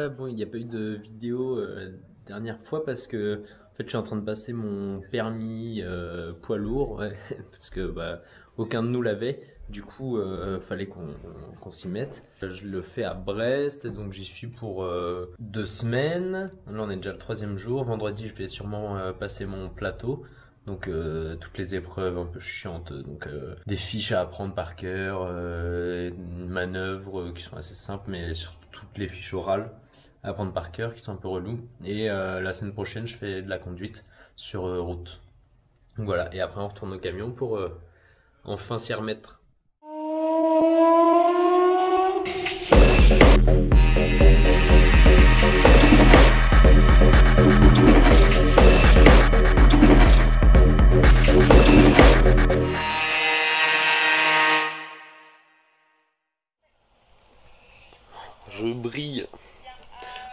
là, bon, il n'y a pas eu de vidéo dernière fois parce que en fait, je suis en train de passer mon permis poids lourd, ouais, parce que bah, aucun de nous l'avait. Du coup, fallait qu'on s'y mette. Je le fais à Brest, donc j'y suis pour 2 semaines. Là, on est déjà le 3e jour. Vendredi, je vais sûrement passer mon plateau. Donc toutes les épreuves un peu chiantes, donc des fiches à apprendre par cœur, manœuvres qui sont assez simples, mais surtout toutes les fiches orales à apprendre par cœur qui sont un peu reloues. Et la semaine prochaine, je fais de la conduite sur route. Donc voilà, et après on retourne au camion pour enfin s'y remettre. Je brille.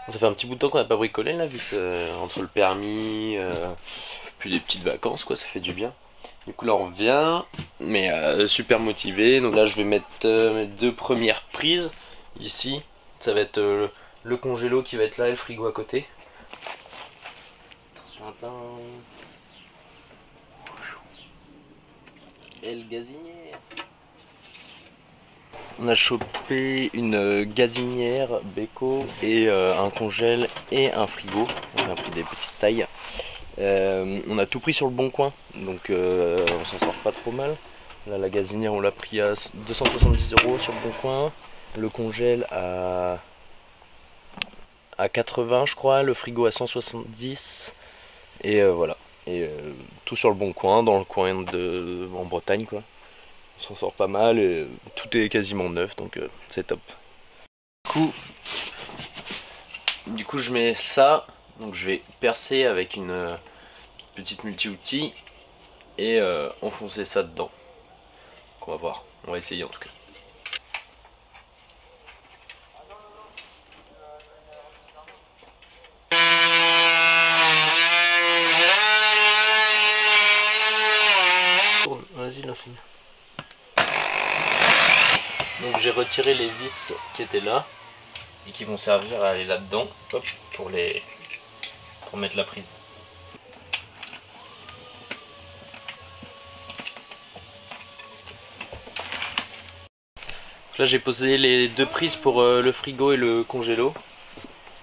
Ça fait un petit bout de temps qu'on n'a pas bricolé là, vu que entre le permis, puis les petites vacances, quoi, ça fait du bien. Du coup là on revient, mais super motivé. Donc là je vais mettre mes 2 premières prises ici. Ça va être le congélo qui va être là et le frigo à côté. Attention, et le gazinière. On a chopé une gazinière Beko et un congèle et un frigo. On a pris des petites tailles. On a tout pris sur le bon coin, donc on s'en sort pas trop mal. Là la gazinière on l'a pris à 270 € sur le bon coin. Le congèle à 80 je crois, le frigo à 170. Et voilà. Et tout sur le bon coin, dans le coin en Bretagne quoi. On s'en sort pas mal et tout est quasiment neuf, donc c'est top. Du coup je mets ça, donc je vais percer avec une petite multi-outil et enfoncer ça dedans. Donc on va voir, on va essayer en tout cas. Vas-y, l'infini. Donc j'ai retiré les vis qui étaient là et qui vont servir à aller là-dedans, pour mettre la prise. Là j'ai posé les 2 prises pour le frigo et le congélo.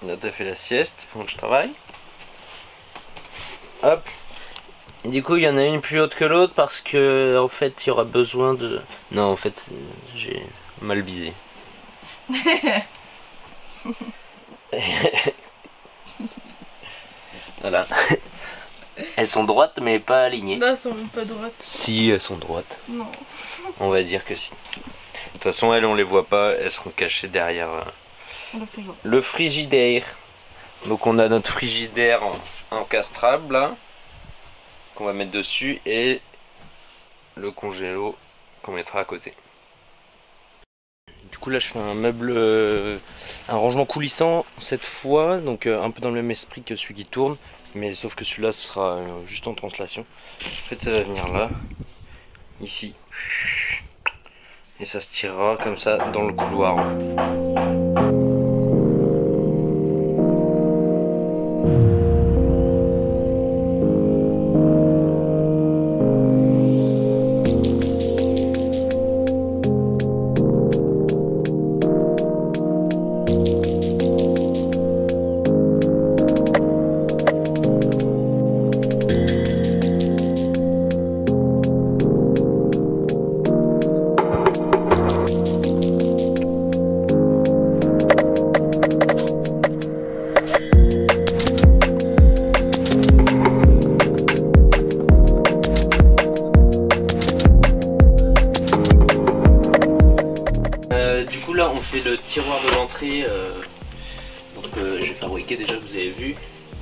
Là t'as fait la sieste pendant que je travaille. Hop. Et du coup il y en a une plus haute que l'autre parce que en fait il y aura besoin de... Non en fait j'ai mal visé. Voilà. Elles sont droites mais pas alignées. Non, elles sont pas droites. Si, elles sont droites. Non. On va dire que si. De toute façon elles on les voit pas, elles seront cachées derrière le frigidaire. Donc on a notre frigidaire encastrable là, qu'on va mettre dessus, et le congélo qu'on mettra à côté. Du coup là je fais un meuble, un rangement coulissant cette fois, donc un peu dans le même esprit que celui qui tourne, mais sauf que celui-là sera juste en translation. En fait ça va venir là, ici, et ça se tirera comme ça dans le couloir. On fait le tiroir de l'entrée, j'ai fabriqué déjà, vous avez vu,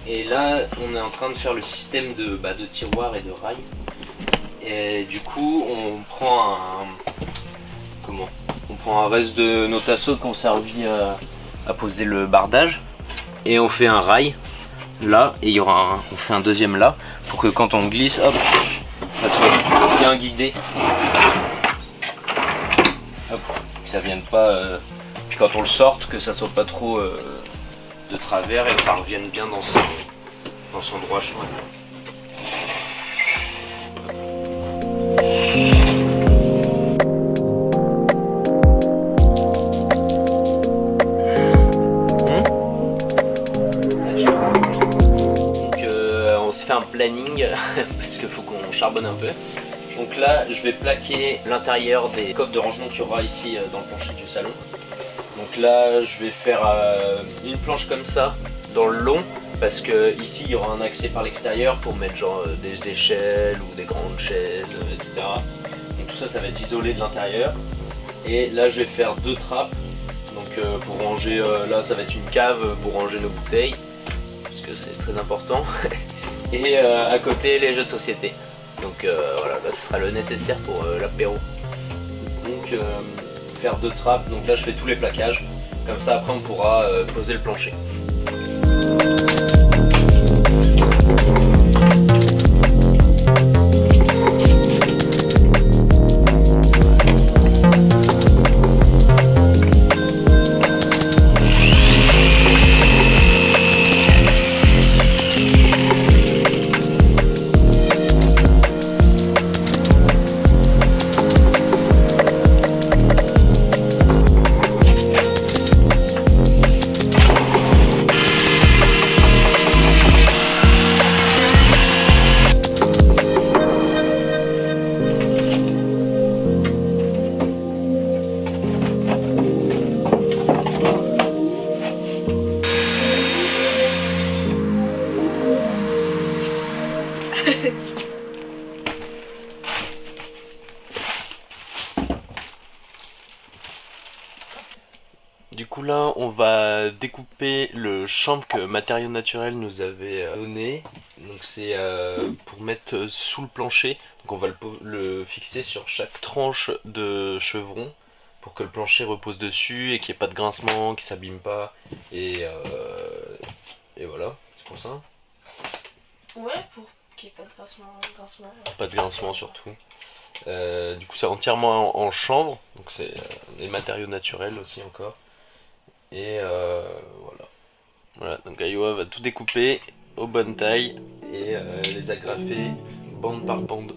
et là on est en train de faire le système de tiroir et de rail, et du coup on prend un reste de nos tasseaux qui ont servi à poser le bardage, et on fait un rail là, et on fait un deuxième là pour que quand on glisse, hop, ça soit bien guidé. Hop, que ça vienne pas, puis quand on le sorte, que ça soit pas trop de travers et que ça revienne bien dans son droit chemin. On se fait un planning parce qu'il faut qu'on charbonne un peu. Donc là, je vais plaquer l'intérieur des coffres de rangement qu'il y aura ici dans le plancher du salon. Donc là, je vais faire une planche comme ça dans le long parce que ici il y aura un accès par l'extérieur pour mettre genre des échelles ou des grandes chaises, etc. Donc tout ça, ça va être isolé de l'intérieur. Et là, je vais faire 2 trappes. Donc pour ranger, là, ça va être une cave pour ranger nos bouteilles parce que c'est très important. Et à côté, les jeux de société. Donc voilà, là ce sera le nécessaire pour l'apéro. Donc faire 2 trappes, donc là je fais tous les plaquages. Comme ça après on pourra poser le plancher. Du coup là on va découper le champ que Matériaux Naturels nous avait donné. Donc c'est pour mettre sous le plancher. Donc on va le fixer sur chaque tranche de chevron pour que le plancher repose dessus et qu'il n'y ait pas de grincement, qu'il s'abîme pas. Et voilà, c'est pour ça. Ouais, pour qu'il n'y ait pas de grincement. Pas de grincement surtout. Du coup c'est entièrement en chanvre. Donc c'est des matériaux naturels aussi encore. Et voilà, donc Iowa va tout découper aux bonnes tailles et les agrafer bande par bande.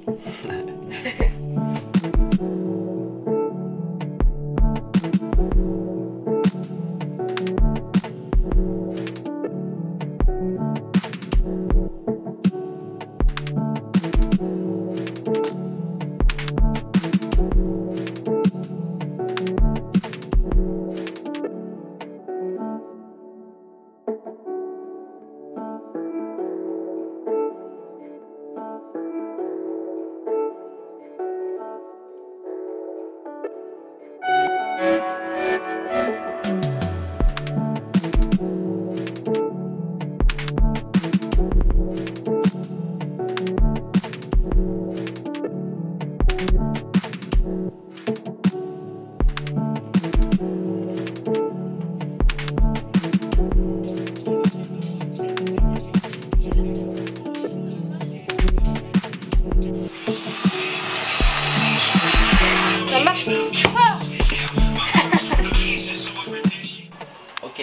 Ok.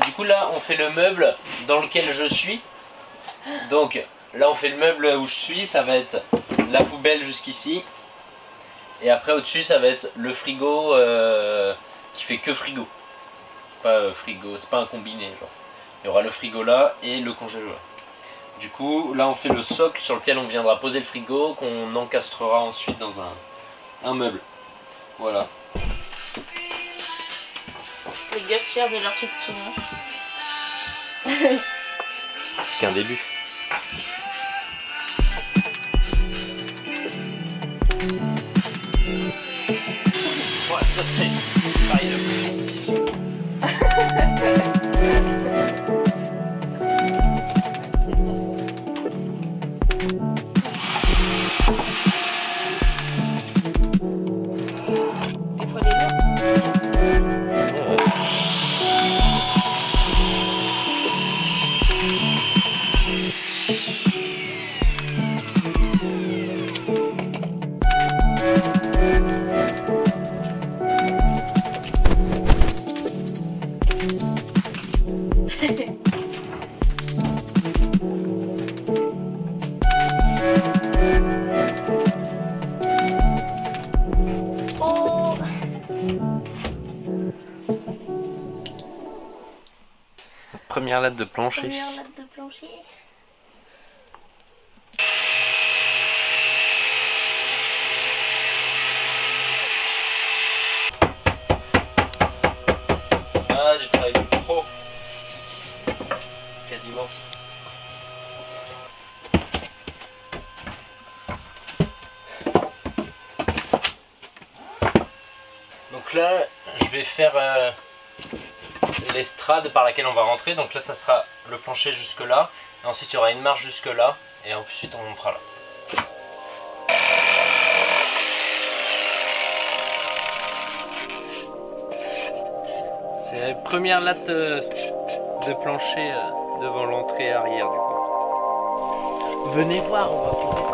Du coup là on fait le meuble dans lequel je suis. Donc là on fait le meuble où je suis, ça va être la poubelle jusqu'ici. Et après au-dessus ça va être le frigo qui fait que frigo. Pas frigo, c'est pas un combiné genre. Il y aura le frigo là et le congélateur. Du coup là on fait le socle sur lequel on viendra poser le frigo qu'on encastrera ensuite dans un meuble. Voilà. Les gars fiers de leur truc chinois. C'est qu'un début. Ouais, ça c'est pareil de précision. Il faut les voir. première latte de plancher. Première latte de plancher. Ah, du travail de pro. Quasiment. Donc là, je vais faire l'estrade par laquelle on va rentrer. Donc là, ça sera le plancher jusque là. Et ensuite, il y aura une marche jusque là. Et ensuite, on montera là. C'est la première latte de plancher devant l'entrée arrière du coup. Venez voir, on va pouvoir.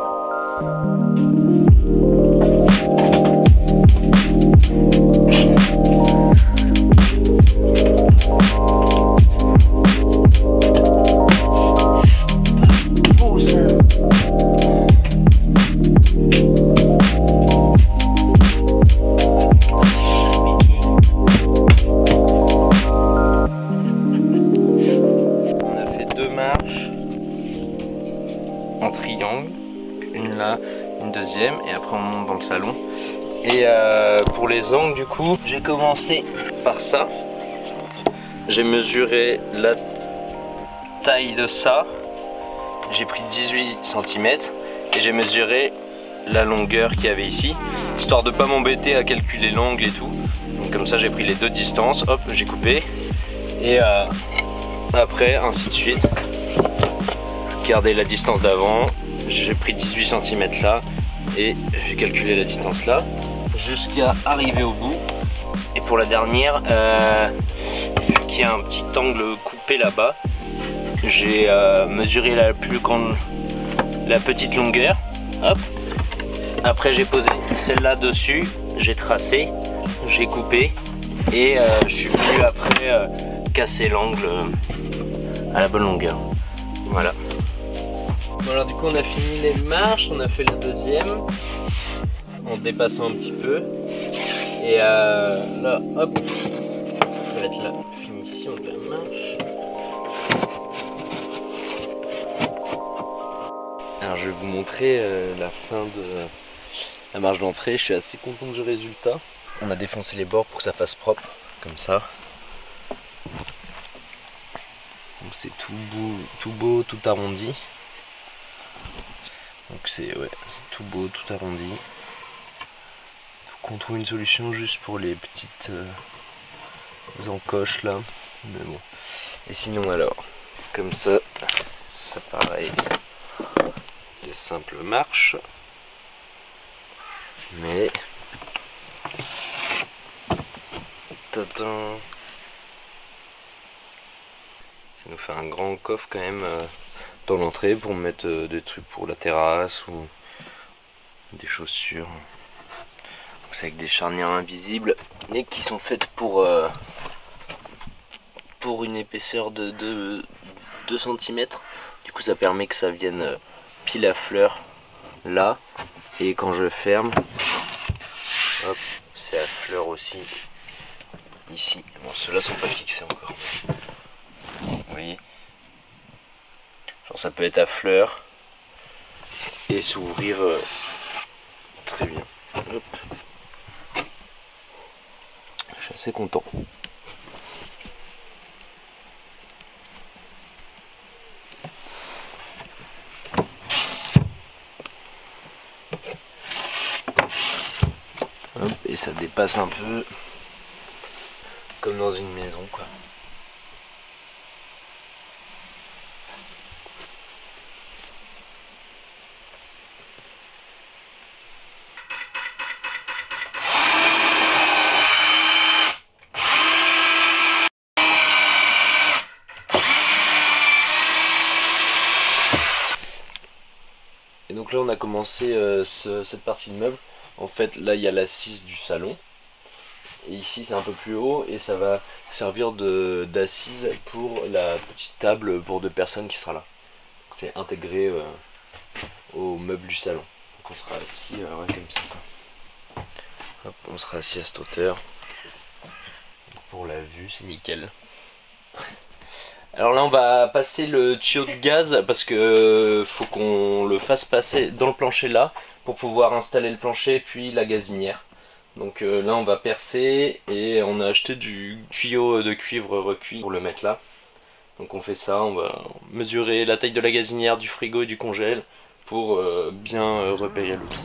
En triangle, une là, une deuxième, et après on monte dans le salon. Et pour les angles du coup, j'ai commencé par ça. J'ai mesuré la taille de ça, j'ai pris 18 cm et j'ai mesuré la longueur qu'il y avait ici, histoire de pas m'embêter à calculer l'angle et tout. Donc comme ça j'ai pris les deux distances, hop j'ai coupé, et après ainsi de suite. Regardez la distance d'avant, j'ai pris 18 cm là et j'ai calculé la distance là jusqu'à arriver au bout. Et pour la dernière, vu qu'il y a un petit angle coupé là-bas, j'ai mesuré la petite longueur. Hop. Après j'ai posé celle-là dessus, j'ai tracé, j'ai coupé et je suis venu après casser l'angle à la bonne longueur. Voilà. Bon alors du coup on a fini les marches, on a fait la deuxième en dépassant un petit peu et là hop, ça va être la finition de la marche. Alors je vais vous montrer la fin de la marche d'entrée, je suis assez content du résultat. On a défoncé les bords pour que ça fasse propre, comme ça. Donc c'est tout beau, tout arrondi. Donc c'est tout beau, tout arrondi. Faut qu'on trouve une solution juste pour les petites encoches là. Mais bon. Et sinon alors, comme ça pareil, des simples marches. Mais tadam, ça nous fait un grand coffre quand même dans l'entrée pour mettre des trucs pour la terrasse ou des chaussures. C'est avec des charnières invisibles et qui sont faites pour une épaisseur de 2 cm. Du coup ça permet que ça vienne pile à fleur là, et quand je ferme, hop, c'est à fleur aussi ici. Bon, ceux-là sont pas fixés encore. Vous voyez, genre ça peut être à fleur et s'ouvrir très bien. Hop. Je suis assez content. Hop, et ça dépasse un peu comme dans une maison quoi. Et donc là on a commencé cette partie de meuble. En fait là il y a l'assise du salon. Et ici c'est un peu plus haut et ça va servir d'assise pour la petite table pour 2 personnes qui sera là. C'est intégré au meuble du salon. Donc on sera assis comme ça quoi. Hop, on sera assis à cette hauteur. Pour la vue c'est nickel. Alors là on va passer le tuyau de gaz parce que faut qu'on le fasse passer dans le plancher là pour pouvoir installer le plancher puis la gazinière. Donc là on va percer et on a acheté du tuyau de cuivre recuit pour le mettre là. Donc on fait ça, on va mesurer la taille de la gazinière, du frigo et du congèle pour bien repérer le tout.